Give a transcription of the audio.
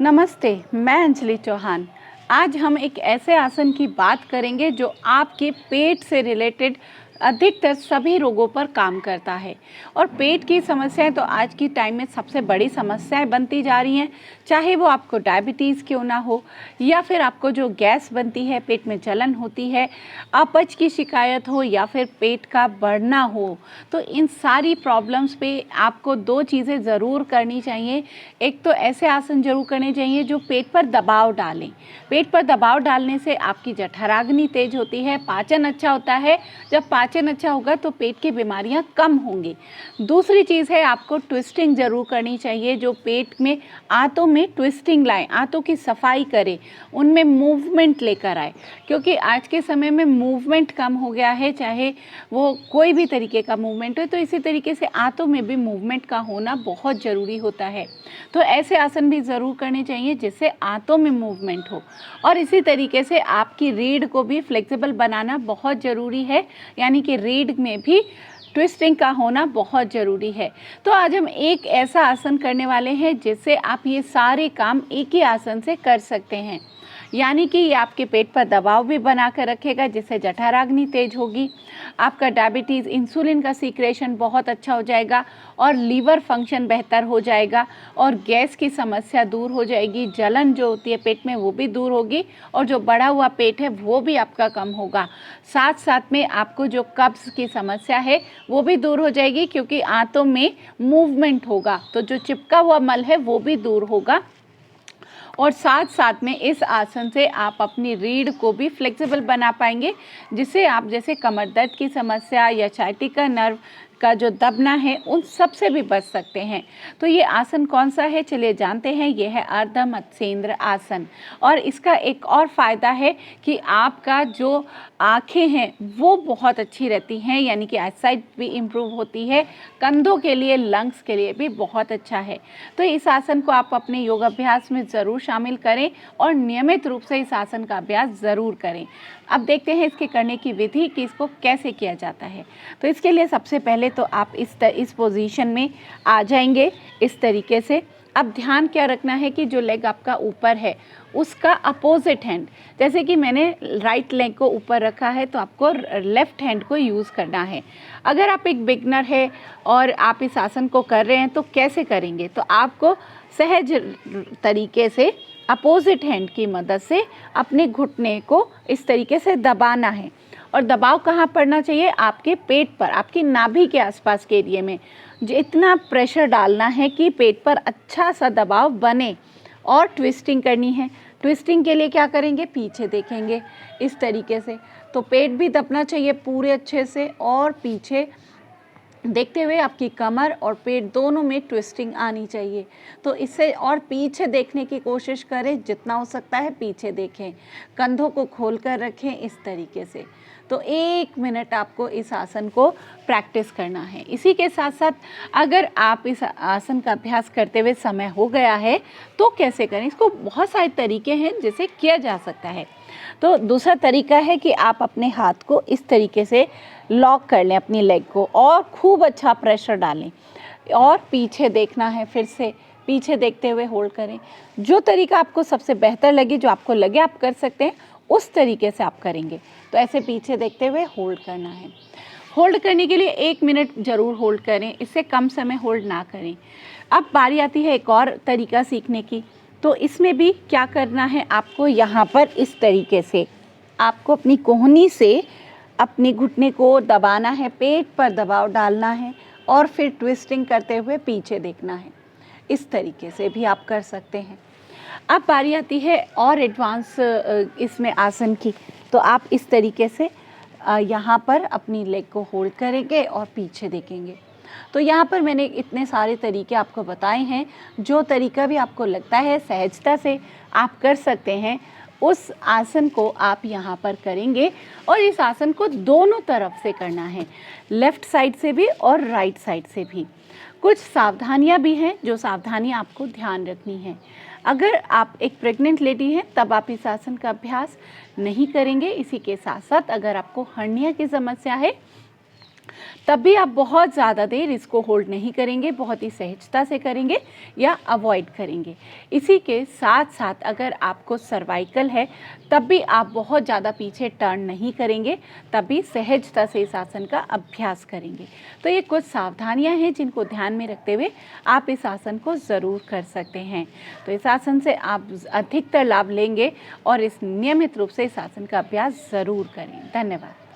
नमस्ते, मैं अंजलि चौहान। आज हम एक ऐसे आसन की बात करेंगे जो आपके पेट से रिलेटेड अधिकतर सभी रोगों पर काम करता है। और पेट की समस्याएं तो आज की टाइम में सबसे बड़ी समस्याएं बनती जा रही हैं। चाहे वो आपको डायबिटीज़ क्यों ना हो, या फिर आपको जो गैस बनती है, पेट में जलन होती है, अपच की शिकायत हो, या फिर पेट का बढ़ना हो, तो इन सारी प्रॉब्लम्स पे आपको दो चीज़ें ज़रूर करनी चाहिए। एक तो ऐसे आसन जरूर करने चाहिए जो पेट पर दबाव डालें। पेट पर दबाव डालने से आपकी जठराग्नि तेज होती है, पाचन अच्छा होता है। जब पाचन अच्छा होगा तो पेट की बीमारियां कम होंगी। दूसरी चीज़ है, आपको ट्विस्टिंग ज़रूर करनी चाहिए, जो पेट में आंतों में ट्विस्टिंग लाए, आंतों की सफाई करे, उनमें मूवमेंट लेकर आए। क्योंकि आज के समय में मूवमेंट कम हो गया है, चाहे वो कोई भी तरीके का मूवमेंट हो, तो इसी तरीके से आंतों में भी मूवमेंट का होना बहुत ज़रूरी होता है। तो ऐसे आसन भी ज़रूर करने चाहिए जिससे आंतों में मूवमेंट हो। और इसी तरीके से आपकी रीढ़ को भी फ्लेक्सिबल बनाना बहुत ज़रूरी है, यानी कि रीढ़ में भी ट्विस्टिंग का होना बहुत ज़रूरी है। तो आज हम एक ऐसा आसन करने वाले हैं जिससे आप ये सारे काम एक ही आसन से कर सकते हैं। यानी कि ये आपके पेट पर दबाव भी बना कर रखेगा, जिससे जठराग्नि तेज होगी, आपका डायबिटीज़, इंसुलिन का सीक्रेशन बहुत अच्छा हो जाएगा, और लीवर फंक्शन बेहतर हो जाएगा, और गैस की समस्या दूर हो जाएगी, जलन जो होती है पेट में वो भी दूर होगी, और जो बढ़ा हुआ पेट है वो भी आपका कम होगा। साथ साथ में आपको जो कब्ज़ की समस्या है वो भी दूर हो जाएगी, क्योंकि आंतों में मूवमेंट होगा, तो जो चिपका हुआ मल है वो भी दूर होगा। और साथ साथ में इस आसन से आप अपनी रीढ़ को भी फ्लेक्सिबल बना पाएंगे, जिससे आप जैसे कमर दर्द की समस्या या साइटिका नर्व का जो दबना है उन सब से भी बच सकते हैं। तो ये आसन कौन सा है, चलिए जानते हैं। ये है अर्ध मत्स्येंद्र आसन। और इसका एक और फ़ायदा है कि आपका जो आँखें हैं वो बहुत अच्छी रहती हैं, यानी कि आईसाइट भी इम्प्रूव होती है। कंधों के लिए, लंग्स के लिए भी बहुत अच्छा है। तो इस आसन को आप अपने योगाभ्यास में ज़रूर शामिल करें और नियमित रूप से इस आसन का अभ्यास ज़रूर करें। अब देखते हैं इसके करने की विधि कि इसको कैसे किया जाता है। तो इसके लिए सबसे पहले तो आप इस पोजीशन में आ जाएंगे इस तरीके से। अब ध्यान क्या रखना है कि जो लेग आपका ऊपर है उसका अपोजिट हैंड, जैसे कि मैंने राइट लेग को ऊपर रखा है तो आपको लेफ़्ट हैंड को यूज़ करना है। अगर आप एक बिगनर है और आप इस आसन को कर रहे हैं तो कैसे करेंगे, तो आपको सहज तरीके से अपोजिट हैंड की मदद से अपने घुटने को इस तरीके से दबाना है। और दबाव कहाँ पड़ना चाहिए, आपके पेट पर, आपकी नाभि के आसपास के एरिया में इतना प्रेशर डालना है कि पेट पर अच्छा सा दबाव बने। और ट्विस्टिंग करनी है। ट्विस्टिंग के लिए क्या करेंगे, पीछे देखेंगे इस तरीके से, तो पेट भी दबना चाहिए पूरे अच्छे से, और पीछे देखते हुए आपकी कमर और पेट दोनों में ट्विस्टिंग आनी चाहिए। तो इससे और पीछे देखने की कोशिश करें, जितना हो सकता है पीछे देखें, कंधों को खोल कर रखें इस तरीके से। तो 1 मिनट आपको इस आसन को प्रैक्टिस करना है। इसी के साथ साथ अगर आप इस आसन का अभ्यास करते हुए समय हो गया है तो कैसे करें, इसको बहुत सारे तरीके हैं जिसे किया जा सकता है। तो दूसरा तरीका है कि आप अपने हाथ को इस तरीके से लॉक कर लें अपनी लेग को, और खूब अच्छा प्रेशर डालें, और पीछे देखना है, फिर से पीछे देखते हुए होल्ड करें। जो तरीका आपको सबसे बेहतर लगे, जो आपको लगे आप कर सकते हैं, उस तरीके से आप करेंगे। तो ऐसे पीछे देखते हुए होल्ड करना है। होल्ड करने के लिए 1 मिनट ज़रूर होल्ड करें, इससे कम समय होल्ड ना करें। अब बारी आती है एक और तरीका सीखने की। तो इसमें भी क्या करना है, आपको यहाँ पर इस तरीके से आपको अपनी कोहनी से अपने घुटने को दबाना है, पेट पर दबाव डालना है, और फिर ट्विस्टिंग करते हुए पीछे देखना है। इस तरीके से भी आप कर सकते हैं। अब बारी आती है और एडवांस इसमें आसन की। तो आप इस तरीके से यहाँ पर अपनी लेग को होल्ड करेंगे और पीछे देखेंगे। तो यहाँ पर मैंने इतने सारे तरीके आपको बताए हैं। जो तरीका भी आपको लगता है सहजता से आप कर सकते हैं, उस आसन को आप यहाँ पर करेंगे। और इस आसन को दोनों तरफ से करना है, लेफ़्ट साइड से भी और राइट साइड से भी। कुछ सावधानियाँ भी हैं जो सावधानियाँ आपको ध्यान रखनी है। अगर आप एक प्रेग्नेंट लेडी हैं तब आप इस आसन का अभ्यास नहीं करेंगे। इसी के साथ साथ अगर आपको हर्निया की समस्या है तब भी आप बहुत ज़्यादा देर इसको होल्ड नहीं करेंगे, बहुत ही सहजता से करेंगे या अवॉइड करेंगे। इसी के साथ साथ अगर आपको सर्वाइकल है तब भी आप बहुत ज़्यादा पीछे टर्न नहीं करेंगे, तब भी सहजता से इस आसन का अभ्यास करेंगे। तो ये कुछ सावधानियां हैं जिनको ध्यान में रखते हुए आप इस आसन को ज़रूर कर सकते हैं। तो इस आसन से आप अधिकतर लाभ लेंगे और इस नियमित रूप से इस आसन का अभ्यास ज़रूर करें। धन्यवाद।